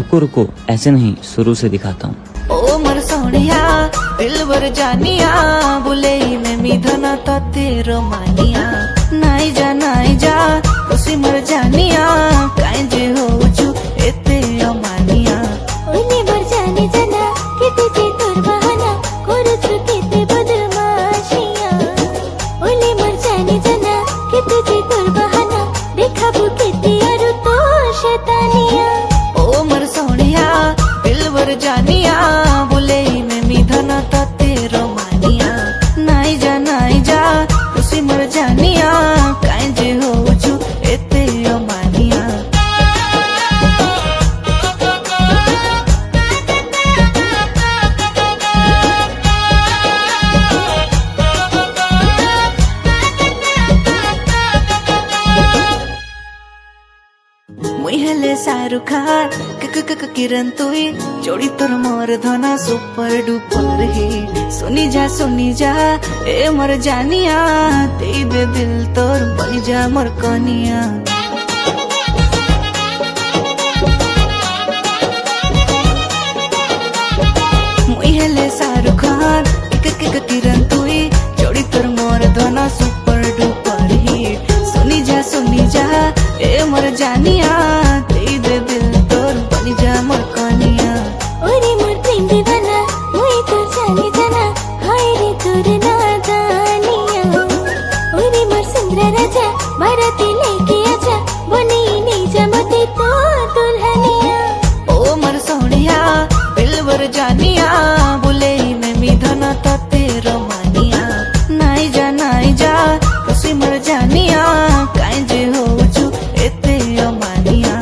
रुको रुको, ऐसे नहीं, शुरू से दिखाता हूँ। ओ मर सोनिया दिल बर जानिया बोले में मिधन तो तेरो मानिया नाई जा खुशी मर जानिया काई जे हो छु एते अमानिया ओले बर जाने जना केते जे तोर बहाना करू छु केते बदमाशिया ओले मर जाने जना केते जे तोर बहाना देखाबू केते अरु तो शैतानिया ओ मर सोनिया दिल बर जानिया बोले में मिधन तो तेरो मानिया नाई जा खुशी मर जानिया काई जे हो छु एते अमानिया मुई हेले शाहरुख खान किरण तुई जोड़ी तोर मोर धना सुपर डुपर ही सुनी जा ए मर जानिया दे दे दिल तोर बनी जा मोर कनिया मुई हेले शाहरुख खान किरण तुई जोड़ी तोर मोर धना सुपर डुपर ही सुनी जा ए मर जानिया दे दे दिल तोर बनी जा मोर कनिया ओरे मोर प्रेम दीवाना मुई तो जाने जाना हाय रे तोर नादानिया ओरे मोर सुंदर राजा बाराती लेके आजा बनी नहीं जा मते तो दुल्हनिया ओ मर सोनिया दिल बर जानिया बोले में मिधन तो तेरो मानिया नाई जा खुशी मर जानिया काई जे हो छु एते अमानिया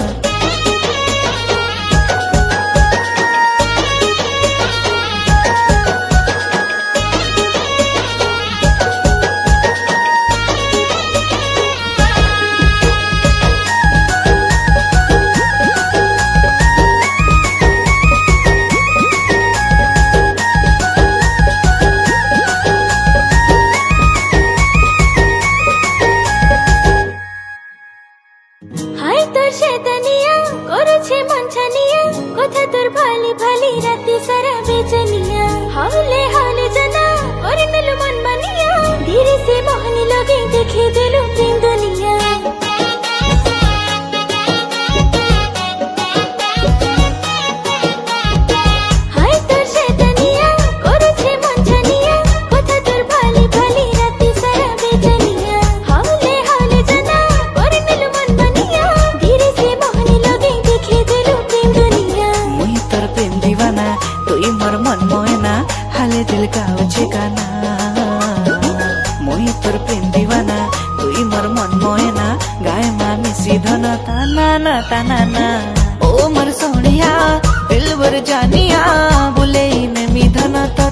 हाय तोर शैतानिया करूछे मनछानिया कथा तोर भाली भाली राती सारा बेचनिया हावले जना और नलु मन मानिया धीरे से मोहनी लगे देखे दिलु प्रेम दुनिया हाय तोर शैतानिया करूछे मनछानिया कथा तोर भाली भाली राती सारा बेचनिया हावले जना और नलु मन मानिया धीरे से मोहनी लगे देखे दिलु प्रेम दुनिया मुई तोर प्रेम दीवाना तुई मोर मन मोयना हाले दिल गाउछे गाना मुई तोर प्रेम दीवाना तुई मोर मन मोयना गाय मामी सीधन ताना ओ मर सोनिया दिल बर जानिया बोले में मिधन तो